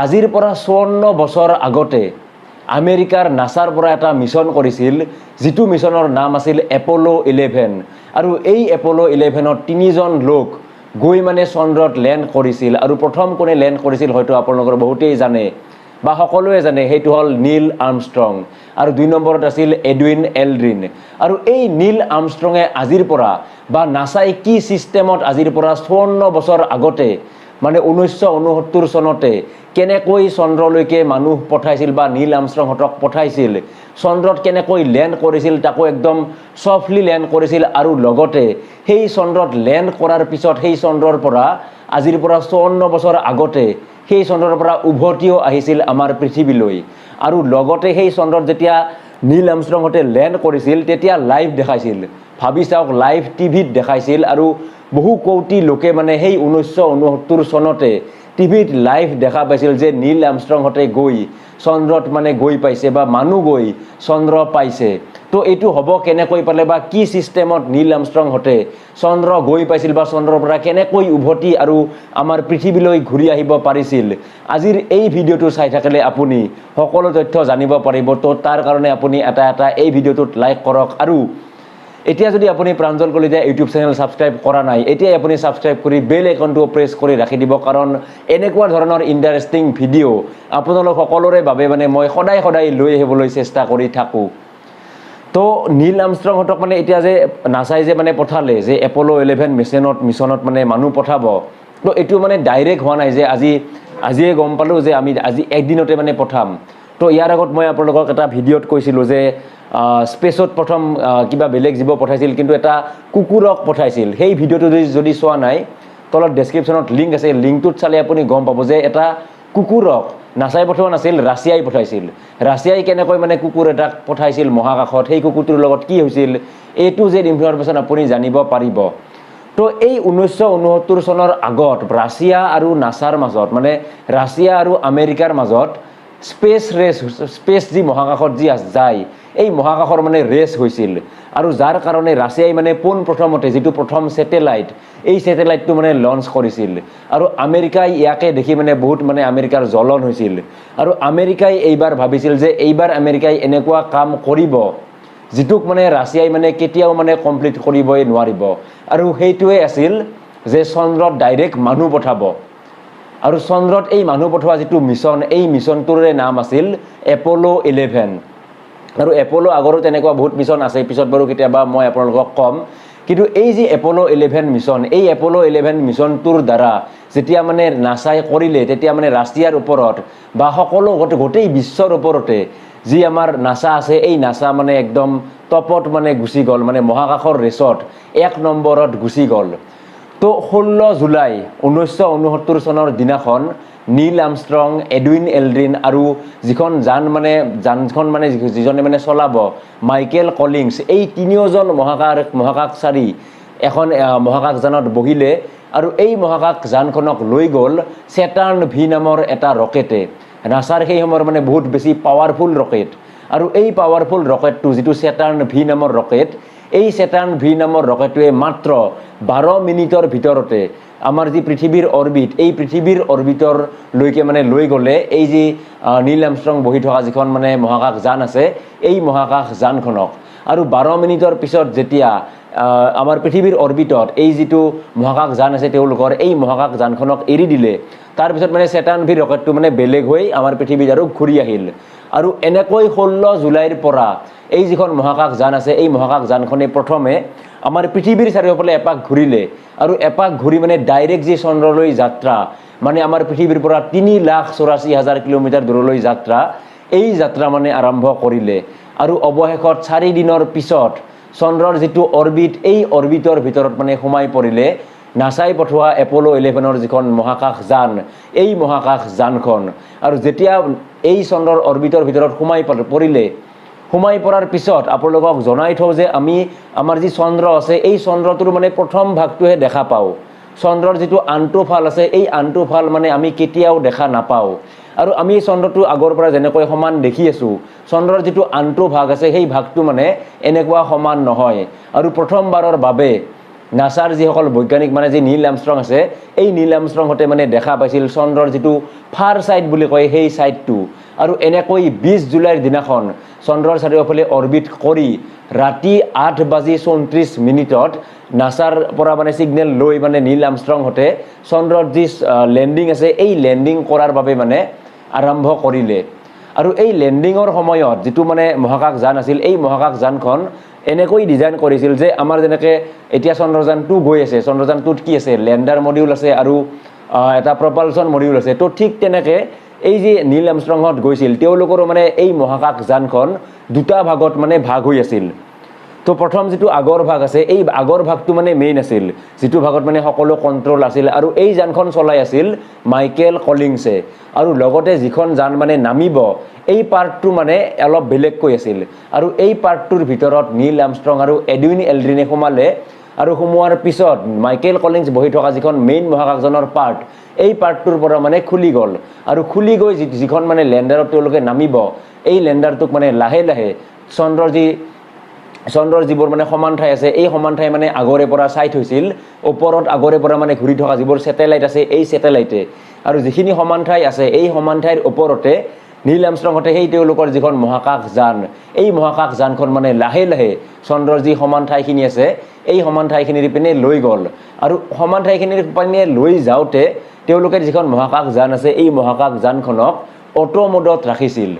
আজিৰ পৰা 54 বছৰ আগতে আমেৰিকাৰ নাছাৰ পৰা এটা মিছন কৰিছিল, যিটো মিছনৰ নাম আছিল এপলো 11। আৰু এই এপলো 11ত 3জন লোক গৈ মানে চন্দ্ৰত লেণ্ড কৰিছিল। আৰু প্ৰথম কোনে লেণ্ড কৰিছিল হয়তো আপোনালোকৰ বহুতেই জানে বা সকলোৱে জানে, সেইটো হ'ল নীল আৰ্মষ্ট্ৰং। আৰু 2 নম্বৰত আছিল এডুইন এলড্ৰিন। আৰু এই নীল আৰ্মষ্ট্ৰঙে আজিৰ পৰা বা নাছাই কি ছিষ্টেমত আজিৰ পৰা 54 বছৰ আগতে মানে 1969 চনতে কেনেকৈ চন্দ্ৰলৈকে মানুহ পঠাইছিল বা নীল আৰ্মষ্ট্ৰংহঁতক পঠাইছিল, চন্দ্ৰত কেনেকৈ লেণ্ড কৰিছিল, তাকো একদম ছফলি লেণ্ড কৰিছিল। আৰু লগতে সেই চন্দ্ৰত লেণ্ড কৰাৰ পিছত সেই চন্দ্ৰৰ পৰা আজিৰ পৰা 54 বছৰ আগতে সেই চন্দ্ৰৰ পৰা উভতিও আহিছিল আমাৰ পৃথিৱীলৈ। আৰু লগতে সেই চন্দ্ৰত যেতিয়া নীল আৰ্মষ্ট্ৰংহঁতে লেণ্ড কৰিছিল তেতিয়া লাইভ দেখাইছিল। ভাবি চাওক, লাইভ টিভিত দেখাইছিল। আৰু বহু কোটি লোকে মানে সেই 1969 চনতে টিভিত লাইভ দেখা পাইছিল যে নীল আৰ্মষ্ট্ৰংহঁতে গৈ চন্দ্ৰত মানে গৈ পাইছে বা মানুহ গৈ চন্দ্ৰ পাইছে। তো এইটো হ'ব কেনেকৈ পালে বা কি ছিষ্টেমত নীল আৰ্মষ্ট্ৰংহঁতে চন্দ্ৰ গৈ পাইছিল বা চন্দ্ৰৰ পৰা কেনেকৈ উভতি আৰু আমাৰ পৃথিৱীলৈ ঘূৰি আহিব পাৰিছিল, আজিৰ এই ভিডিঅ'টো চাই থাকিলে আপুনি সকলো তথ্য জানিব পাৰিব। তো তাৰ কাৰণে আপুনি এটা এই ভিডিঅ'টোত লাইক কৰক। আৰু এতিয়া যদি আপুনি Pranjal Kalita YouTube channel subscribe কৰা নাই, এতিয়াই আপুনি ছাবস্ক্ৰাইব কৰি বেল আইকনটো প্ৰেছ কৰি ৰাখি দিব, কাৰণ এনেকুৱা ধৰণৰ ইণ্টাৰেষ্টিং ভিডিঅ' আপোনালোক সকলোৰে বাবে মানে মই সদায় লৈ আহিবলৈ চেষ্টা কৰি থাকোঁ। তো নীল আৰ্মষ্ট্ৰংহঁতক মানে এতিয়া যে নাছাই যে মানে পঠালে যে এপলো 11 মিছনত মানে মানুহ পঠাব, তো এইটো মানে ডাইৰেক্ট হোৱা নাই যে আজিয়ে গম পালোঁ যে আমি আজি একদিনতে মানে পঠাম। তো ইয়াৰ আগত মই আপোনালোকক এটা ভিডিঅ'ত কৈছিলোঁ যে স্পেচত প্ৰথম কিবা বেলেগ জীৱ পঠাইছিল, কিন্তু এটা কুকুৰক পঠাইছিল। সেই ভিডিঅ'টো যদি চোৱা নাই, তলত ডেছক্ৰিপশ্যনত লিংক আছে, লিংকটোত চালে আপুনি গম পাব যে এটা কুকুৰক নাছাই পঠোৱা নাছিল, ৰাছিয়াই পঠাইছিল। ৰাছিয়াই কেনেকৈ মানে কুকুৰ এটাক পঠাইছিল মহাকাশত, সেই কুকুৰটোৰ লগত কি হৈছিল, এইটো যে ইনফৰমেশ্যন আপুনি জানিব পাৰিব। তো এই 1969 চনৰ আগত ৰাছিয়া আৰু নাছাৰ মাজত মানে ৰাছিয়া আৰু আমেৰিকাৰ মাজত স্পেচ যি মহাকাশত যি যায়, এই মহাকাশৰ মানে ৰেচ হৈছিল। আৰু যাৰ কাৰণে ৰাছিয়াই মানে পোনপ্ৰথমতে যিটো প্ৰথম ছেটেলাইট, এই ছেটেলাইটটো মানে লঞ্চ কৰিছিল। আৰু আমেৰিকাই ইয়াকে দেখি মানে বহুত মানে আমেৰিকাৰ জ্বলন হৈছিল। আৰু আমেৰিকাই এইবাৰ ভাবিছিল যে এইবাৰ আমেৰিকাই এনেকুৱা কাম কৰিব যিটোক মানে ৰাছিয়াই মানে কেতিয়াও মানে কমপ্লিট কৰিবই নোৱাৰিব। আৰু সেইটোৱে আছিল যে চন্দ্ৰত ডাইৰেক্ট মানুহ পঠাব। আৰু চন্দ্ৰত এই মানুহ পঠোৱা যিটো মিছন, এই মিছনটোৰে নাম আছিল এপলো 11। আৰু এপলো আগৰো তেনেকুৱা বহুত মিছন আছে, পিছত বাৰু কেতিয়াবা মই আপোনালোকক ক'ম। কিন্তু এই যে এপলো 11 মিছন, এই এপলো 11 মিছনটোৰ দ্বাৰা যেতিয়া মানে নাছাই কৰিলে, তেতিয়া মানে ৰাছিয়াৰ ওপৰত বা সকলো গোটেই বিশ্বৰ ওপৰতে যি আমাৰ নাছা আছে, এই নাছা মানে একদম টপত মানে গুচি গ'ল, মানে মহাকাশৰ ৰেচত 1 নম্বৰত গুচি গ'ল। তো 16 জুলাই 1969 চনৰ দিনাখন নীল আৰ্মষ্ট্ৰং, এডুইন এলড্ৰিন আৰু যিখন যানখন মানে যিজনে মানে চলাব, মাইকেল কলিংছ, এই তিনিওজন মহাকাশচাৰী এখন মহাকাশযানত বহিলে। আৰু এই মহাকাশযানখনক লৈ গ'ল ছেটাৰ্ণ ভি নামৰ এটা ৰকেটে। নাছাৰ সেই সময়ৰ মানে বহুত বেছি পাৱাৰফুল ৰকেট। আৰু এই পাৱাৰফুল ৰকেটটো যিটো ছেটাৰ্ণ ভি নামৰ ৰকেট, এই ছেটাৰ্ণ ভি নামৰ ৰকেটটোৱে মাত্ৰ 12 মিনিটৰ ভিতৰতে আমাৰ যি পৃথিৱীৰ অৰ্বিট, এই পৃথিৱীৰ অৰ্বিটৰলৈকে মানে লৈ গ'লে এই যি নীল আৰ্মষ্ট্ৰং বহি থকা যিখন মানে মহাকাশযান আছে, এই মহাকাশযানখনক। আৰু 12 মিনিটৰ পিছত যেতিয়া আমাৰ পৃথিৱীৰ অৰ্বিটত এই যিটো মহাকাশযান আছে তেওঁলোকৰ, এই মহাকাশযানখনক এৰি দিলে, তাৰপিছত মানে ছেটাৰ্ণ ভি ৰকেটটো মানে বেলেগ হৈ আমাৰ পৃথিৱীত আৰু ঘূৰি আহিল। আৰু এনেকৈ 16 জুলাইৰ পৰা এই যিখন মহাকাশযান আছে, এই মহাকাশযানখনে প্ৰথমে আমাৰ পৃথিৱীৰ চাৰিওফালে এপাক ঘূৰিলে। আৰু এপাক ঘূৰি মানে ডাইৰেক্ট যি চন্দ্ৰলৈ যাত্ৰা, মানে আমাৰ পৃথিৱীৰ পৰা 3,84,000 কিলোমিটাৰ দূৰলৈ যাত্ৰা, এই যাত্ৰা মানে আৰম্ভ কৰিলে। আৰু অৱশেষত 4 দিনৰ পিছত চন্দ্ৰৰ যিটো অৰ্বিট, এই অৰ্বিটৰ ভিতৰত মানে সোমাই পৰিলে নাছাই পঠোৱা এপলো 11ৰ যিখন মহাকাশযান, এই মহাকাশযানখন। আৰু যেতিয়া এই চন্দ্ৰৰ অৰ্বিটৰ ভিতৰত সোমাই পৰাৰ পিছত আপোনালোকক জনাই থওঁ যে আমাৰ যি চন্দ্ৰ আছে, এই চন্দ্ৰটোৰ মানে প্ৰথম ভাগটোহে দেখা পাওঁ। চন্দ্ৰৰ যিটো আনটো ফাল আছে, এই আনটো ফাল মানে আমি কেতিয়াও দেখা নাপাওঁ। আৰু আমি চন্দ্ৰটো আগৰ পৰা যেনেকৈ সমান দেখি আছোঁ, চন্দ্ৰৰ যিটো আনটো ভাগ আছে, সেই ভাগটো মানে এনেকুৱা সমান নহয়। আৰু প্ৰথমবাৰৰ বাবে নাছাৰ যিসকল বৈজ্ঞানিক মানে যি নীল আৰ্মষ্ট্ৰং আছে এই নীল আৰ্মষ্ট্ৰংহঁতে মানে দেখা পাইছিল চন্দ্ৰৰ যিটো ফাৰ ছাইড বুলি কয় সেই ছাইডটো আৰু এনেকৈ 20 জুলাইৰ দিনাখন চন্দ্ৰৰ চাৰিওফালে অৰবিট কৰি ৰাতি 8:34 নাছাৰ পৰা মানে ছিগনেল লৈ মানে নীল আৰ্মষ্ট্ৰংহঁতে চন্দ্ৰৰ যি লেণ্ডিং আছে এই লেণ্ডিং কৰাৰ বাবে মানে আৰম্ভ কৰিলে আৰু এই লেণ্ডিঙৰ সময়ত যিটো মানে মহাকাশযান আছিল এই মহাকাশযানখন এনেকৈ ডিজাইন কৰিছিল যে আমাৰ যেনেকৈ এতিয়া চন্দ্ৰযান 2 গৈ আছে চন্দ্ৰযান 2ত কি আছে লেণ্ডাৰ মডিউল আছে আৰু এটা প্ৰপালচন মডিউল আছে তো ঠিক তেনেকৈ এই যে নীল আৰ্মষ্ট্ৰংহঁত গৈছিল তেওঁলোকৰো মানে এই মহাকাশযানখন দুটা ভাগত মানে ভাগ হৈ আছিল তো প্ৰথম যিটো আগৰ ভাগ আছে এই আগৰ ভাগটো মানে মেইন আছিল যিটো ভাগত মানে সকলো কন্ট্ৰল আছিল আৰু এই যানখন চলাই আছিল মাইকেল কলিংছে আৰু লগতে যিখন যান মানে নামিব এই পাৰ্টটো মানে অলপ বেলেগকৈ আছিল আৰু এই পাৰ্টটোৰ ভিতৰত নীল আৰ্মষ্ট্ৰং আৰু এডুইন এলড্ৰিনে সোমালে আৰু সোমোৱাৰ পিছত মাইকেল কলিংছ বহি থকা যিখন মেইন মহাকাশযানৰ পাৰ্ট এই পাৰ্টটোৰ পৰা মানে খুলি গ'ল আৰু খুলি গৈ যিখন মানে লেণ্ডাৰত তেওঁলোকে নামিব এই লেণ্ডাৰটোক মানে লাহে লাহে চন্দ্ৰৰ যিবোৰ মানে সমান ঠাই আছে এই সমান ঠাই মানে আগৰে পৰা চাইট হৈছিল ওপৰত আগৰে পৰা মানে ঘূৰি থকা যিবোৰ ছেটেলাইট আছে এই ছেটেলাইটে আৰু যিখিনি সমান ঠাই আছে এই সমান ঠাইৰ ওপৰতে নীল আৰ্মষ্ট্ৰংহঁতে সেই তেওঁলোকৰ যিখন মহাকাশযান এই মহাকাশযানখন মানে লাহে লাহে চন্দ্ৰৰ যি সমান ঠাইখিনি আছে এই সমান ঠাইখিনিৰ পিনে লৈ গ'ল আৰু সমান ঠাইখিনিৰ পিনে লৈ যাওঁতে তেওঁলোকে যিখন মহাকাশযান আছে এই মহাকাশযানখনক অটো মোডত ৰাখিছিল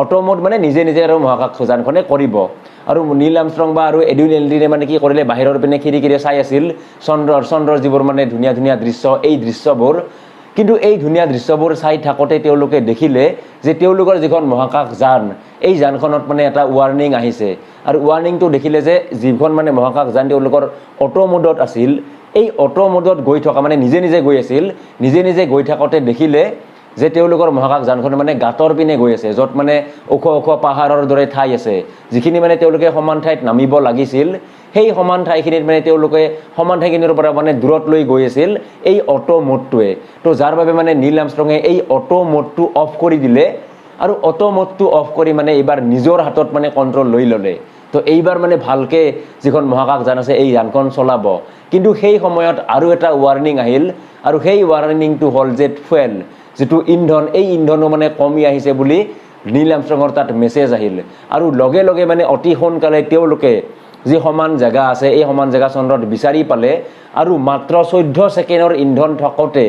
অটো মোড মানে নিজে নিজে আৰু মহাকাশযানখনে কৰিব আৰু নীল আৰ্মষ্ট্ৰং বা আৰু এডুইন এলড্ৰিনে মানে কি কৰিলে বাহিৰৰ পিনে খিৰিকিৰে চাই আছিল চন্দ্ৰৰ যিবোৰ মানে ধুনীয়া ধুনীয়া দৃশ্য এই দৃশ্যবোৰ কিন্তু এই ধুনীয়া দৃশ্যবোৰ চাই থাকোঁতে তেওঁলোকে দেখিলে যে তেওঁলোকৰ যিখন মহাকাশযান এই যানখনত মানে এটা ৱাৰ্নিং আহিছে আৰু ৱাৰ্নিংটো দেখিলে যে যিখন মানে মহাকাশযান তেওঁলোকৰ অটো মোডত আছিল এই অটো মোডত গৈ থকা মানে নিজে নিজে গৈ আছিল নিজে নিজে গৈ থাকোঁতে দেখিলে যে তেওঁলোকৰ মহাকাশযানখন মানে গাঁতৰ পিনে গৈ আছে য'ত মানে ওখ ওখ পাহাৰৰ দৰে ঠাই আছে যিখিনি মানে তেওঁলোকে সমান ঠাইত নামিব লাগিছিল সেই সমান ঠাইখিনিত মানে তেওঁলোকে সমান ঠাইখিনিৰ পৰা মানে দূৰত লৈ গৈ আছিল এই অটো মোডটোৱে তো যাৰ বাবে মানে নীল আৰ্মষ্ট্ৰঙে এই অটো মোডটো অফ কৰি দিলে আৰু অটো মোডটো অফ কৰি মানে এইবাৰ নিজৰ হাতত মানে কণ্ট্ৰল লৈ ল'লে তো এইবাৰ মানে ভালকৈ যিখন মহাকাশযান আছে এই যানখন চলাব কিন্তু সেই সময়ত আৰু এটা ৱাৰ্নিং আহিল আৰু সেই ৱাৰ্নিংটো হ'ল যে ফুৱেল যিটো ইন্ধন এই ইন্ধনো মানে কমি আহিছে বুলি নীল আৰ্মষ্ট্ৰঙৰ তাত মেছেজ আহিল আৰু লগে লগে মানে অতি সোনকালে তেওঁলোকে যি সমান জেগা আছে এই সমান জেগা চন্দ্ৰত বিচাৰি পালে আৰু মাত্ৰ 14 ছেকেণ্ডৰ ইন্ধন থাকোঁতে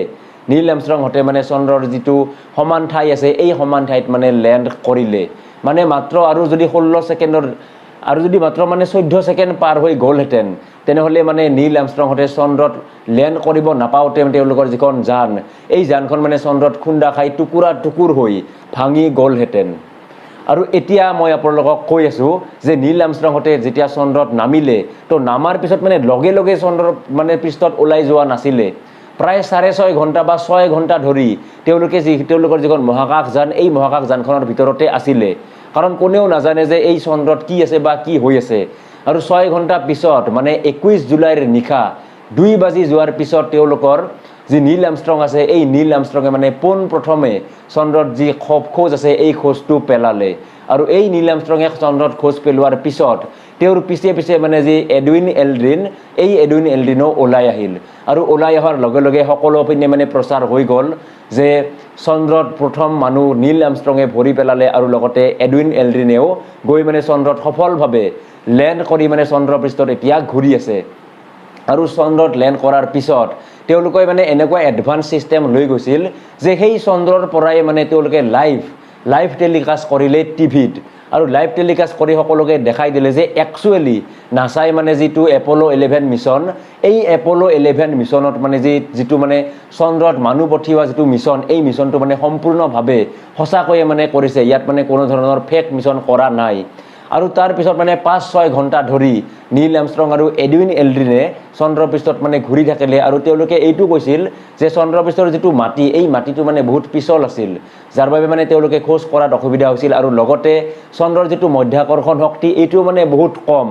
নীল আৰ্মষ্ট্ৰংহঁতে মানে চন্দ্ৰৰ যিটো সমান ঠাই আছে এই সমান ঠাইত মানে লেণ্ড কৰিলে মানে মাত্ৰ আৰু যদি 16 ছেকেণ্ডৰ আৰু যদি মাত্ৰ মানে 14 ছেকেণ্ড পাৰ হৈ গ'লহেঁতেন তেনেহ'লে মানে নীল আৰ্মষ্ট্ৰংহঁতে চন্দ্ৰত লেণ্ড কৰিব নাপাওঁতে তেওঁলোকৰ যিখন যান এই যানখন মানে চন্দ্ৰত খুন্দা খাই টুকুৰা টুকুৰ হৈ ভাঙি গ'লহেঁতেন আৰু এতিয়া মই আপোনালোকক কৈ আছোঁ যে নীল আৰ্মষ্ট্ৰংহঁতে যেতিয়া চন্দ্ৰত নামিলে তো নামাৰ পিছত মানে লগে লগে চন্দ্ৰৰ মানে পৃষ্ঠত ওলাই যোৱা নাছিলে প্ৰায় 6.5 ঘণ্টা বা 6 ঘণ্টা ধৰি তেওঁলোকৰ যিখন মহাকাশযান এই মহাকাশযানখনৰ ভিতৰতে আছিলে কাৰণ কোনেও নাজানে যে এই চন্দ্ৰত কি আছে বা কি হৈ আছে আৰু 6 ঘণ্টা পিছত মানে 21 জুলাইৰ নিশা 2 বাজি যোৱাৰ পিছত তেওঁলোকৰ যি নীল আৰ্মষ্ট্ৰং আছে এই নীল আৰ্মষ্ট্ৰঙে মানে পোনপ্ৰথমে চন্দ্ৰত যি খোজ আছে এই খোজটো পেলালে আৰু এই নীল আৰ্মষ্ট্ৰঙে চন্দ্ৰত খোজ পেলোৱাৰ পিছত তেওঁৰ পিছে পিছে মানে যি এডুইন এলড্ৰিন এই এডুইন এলড্ৰিনো ওলাই আহিল আৰু ওলাই অহাৰ লগে লগে সকলো পিনে মানে প্ৰচাৰ হৈ গ'ল যে চন্দ্ৰত প্ৰথম মানুহ নীল আৰ্মষ্ট্ৰঙে ভৰি পেলালে আৰু লগতে এডুইন এলড্ৰিনেও গৈ মানে চন্দ্ৰত সফলভাৱে লেণ্ড কৰি মানে চন্দ্ৰপৃষ্ঠত এতিয়া ঘূৰি আছে আৰু চন্দ্ৰত লেণ্ড কৰাৰ পিছত তেওঁলোকে মানে এনেকুৱা এডভান্স চিষ্টেম লৈ গৈছিল যে সেই চন্দ্ৰৰ পৰাই মানে তেওঁলোকে লাইভ টেলিকাষ্ট কৰিলে টিভিত আৰু লাইভ টেলিকাষ্ট কৰি সকলোকে দেখাই দিলে যে একচুৱেলি নাছাই মানে যিটো এপ'লো 11 মিছন এই এপ'লো 11 মিছনত মানে যিটো মানে চন্দ্ৰত মানুহ পঠিওৱা যিটো মিছন এই মিছনটো মানে সম্পূৰ্ণভাৱে সঁচাকৈয়ে মানে কৰিছে ইয়াত মানে কোনো ধৰণৰ ফেক মিছন কৰা নাই আৰু তাৰ পিছত মানে 5-6 ঘণ্টা ধৰি নীল আৰ্মষ্ট্ৰং আৰু এডুইন এলড্ৰিনে চন্দ্ৰপৃষ্ঠত মানে ঘূৰি থাকিলে আৰু তেওঁলোকে এইটো কৈছিল যে চন্দ্ৰপৃষ্ঠৰ যিটো মাটি এই মাটিটো মানে বহুত পিছল আছিল যাৰ বাবে মানে তেওঁলোকে খোজ কৰাত অসুবিধা হৈছিল আৰু লগতে চন্দ্ৰৰ যিটো মধ্যাকৰ্ষণ শক্তি এইটো মানে বহুত কম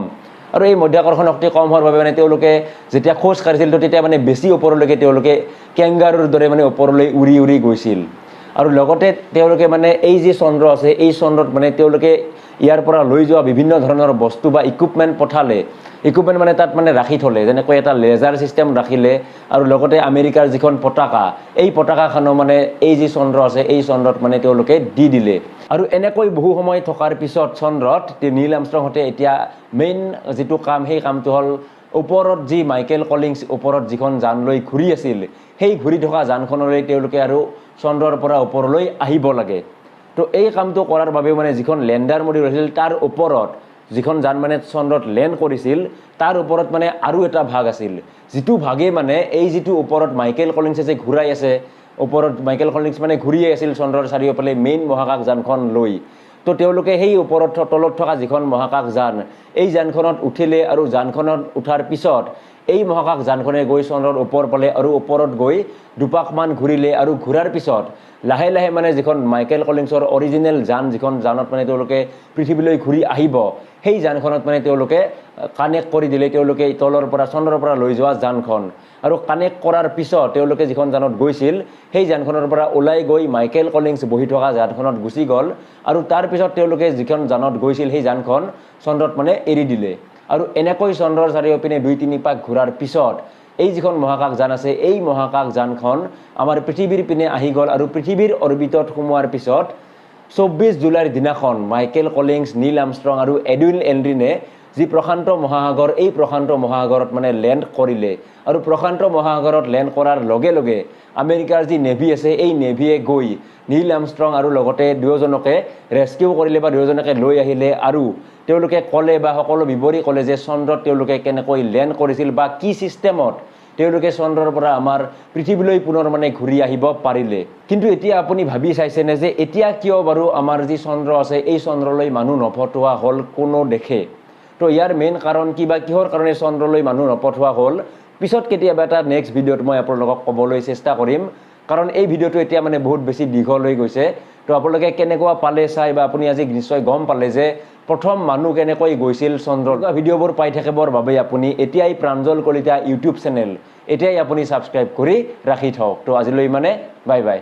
আৰু এই মধ্যাকৰ্ষণ শক্তি কম হোৱাৰ বাবে মানে তেওঁলোকে যেতিয়া খোজ কাঢ়িছিল তেতিয়া মানে বেছি ওপৰলৈকে তেওঁলোকে কেংগাৰুৰ দৰে মানে ওপৰলৈ উৰি গৈছিল আৰু লগতে তেওঁলোকে মানে এই যে চন্দ্ৰ আছে এই চন্দ্ৰত মানে তেওঁলোকে ইয়াৰ পৰা লৈ যোৱা বিভিন্ন ধৰণৰ বস্তু বা ইকুইপমেণ্ট পঠালে ইকুইপমেণ্ট মানে তাত মানে ৰাখি থ'লে যেনেকৈ এটা লেজাৰ ছিষ্টেম ৰাখিলে আৰু লগতে আমেৰিকাৰ যিখন পতাকা এই পতাকাখনো মানে এই যি চন্দ্ৰ আছে এই চন্দ্ৰত মানে তেওঁলোকে দি দিলে আৰু এনেকৈ বহু সময় থকাৰ পিছত চন্দ্ৰত নীল আৰ্মষ্ট্ৰংহঁতে এতিয়া মেইন যিটো কাম সেই কামটো হ'ল ওপৰত যি মাইকেল কলিংছ ওপৰত যিখন যান লৈ ঘূৰি আছিল সেই ঘূৰি থকা যানখনলৈ তেওঁলোকে আৰু চন্দ্ৰৰ পৰা ওপৰলৈ আহিব লাগে তো এই কামটো কৰাৰ বাবে মানে যিখন লেণ্ডাৰ মডিউল আছিল তাৰ ওপৰত যিখন যান মানে চন্দ্ৰত লেণ্ড কৰিছিল তাৰ ওপৰত মানে আৰু এটা ভাগ আছিল যিটো ভাগে মানে এই যিটো ওপৰত মাইকেল কলিংছে যে ঘূৰাই আছে ওপৰত মাইকেল কলিংছ মানে ঘূৰিয়ে আছিল চন্দ্ৰৰ চাৰিওফালে মেইন মহাকাশ যানখন লৈ তো তেওঁলোকে সেই ওপৰত তলত থকা যিখন মহাকাশ যান এই যানখনত উঠিলে আৰু যানখনত উঠাৰ পিছত এই মহাকাশ যানখনে গৈ চন্দ্ৰৰ ওপৰ পালে আৰু ওপৰত গৈ দুপাকমান ঘূৰিলে আৰু ঘূৰাৰ পিছত লাহে লাহে মানে যিখন মাইকেল কলিংছৰ অৰিজিনেল যান যিখন যানত মানে তেওঁলোকে পৃথিৱীলৈ ঘূৰি আহিব সেই যানখনত মানে তেওঁলোকে কানেক্ট কৰি দিলে তেওঁলোকে তলৰ পৰা চন্দ্ৰৰ পৰা লৈ যোৱা যানখন আৰু কানেক্ট কৰাৰ পিছত তেওঁলোকে যিখন যানত গৈছিল সেই যানখনৰ পৰা ওলাই গৈ মাইকেল কলিংছ বহি থকা যানখনত গুচি গ'ল আৰু তাৰ পিছত তেওঁলোকে যিখন যানত গৈছিল সেই যানখন চন্দ্ৰত মানে এৰি দিলে আৰু এনেকৈ চন্দ্ৰৰ চাৰিওপিনে 2-3 পাক ঘূৰাৰ পিছত এই যিখন মহাকাশ যান আছে এই মহাকাশ যানখন আমাৰ পৃথিৱীৰ পিনে আহি গ'ল আৰু পৃথিৱীৰ অৰ্বিটত সোমোৱাৰ পিছত 24 জুলাইৰ দিনাখন মাইকেল কলিংছ নীল আৰ্মষ্ট্ৰং আৰু এডুইন এল্ড্ৰিনে যি প্ৰশান্ত মহাসাগৰ এই প্ৰশান্ত মহাসাগৰত মানে লেণ্ড কৰিলে আৰু প্ৰশান্ত মহাসাগৰত লেণ্ড কৰাৰ লগে লগে আমেৰিকাৰ যি নেভি আছে এই নেভিয়ে গৈ নীল আৰ্মষ্ট্ৰং আৰু লগতে দুয়োজনকে ৰেস্কিউ কৰিলে বা দুয়োজনকে লৈ আহিলে আৰু তেওঁলোকে ক'লে বা সকলো বিৱৰি ক'লে যে চন্দ্ৰত তেওঁলোকে কেনেকৈ লেণ্ড কৰিছিল বা কি ছিষ্টেমত তেওঁলোকে চন্দ্ৰৰ পৰা আমাৰ পৃথিৱীলৈ পুনৰ মানে ঘূৰি আহিব পাৰিলে কিন্তু এতিয়া আপুনি ভাবি চাইছেনে যে এতিয়া কিয় বাৰু আমাৰ যি চন্দ্ৰ আছে এই চন্দ্ৰলৈ মানুহ নপঠোৱা হ'ল কোনো দেশে তো ইয়াৰ মেইন কাৰণ কি বা কিহৰ কাৰণে চন্দ্ৰলৈ মানুহ নপঠোৱা হ'ল পিছত কেতিয়াবা এটা নেক্সট ভিডিঅ'ত মই আপোনালোকক ক'বলৈ চেষ্টা কৰিম কাৰণ এই ভিডিঅ'টো এতিয়া মানে বহুত বেছি দীঘল হৈ গৈছে তো আপোনালোকে কেনেকুৱা পালে চাই বা আপুনি আজি নিশ্চয় গম পালে যে প্ৰথম মানুহ কেনেকৈ গৈছিল চন্দ্ৰত ভিডিঅ'বোৰ পাই থাকিবৰ বাবে আপুনি এতিয়াই প্ৰাঞ্জল কলিতা ইউটিউব চেনেল এতিয়াই আপুনি ছাবস্ক্ৰাইব কৰি ৰাখি থওক তো আজিলৈ মানে বাই বাই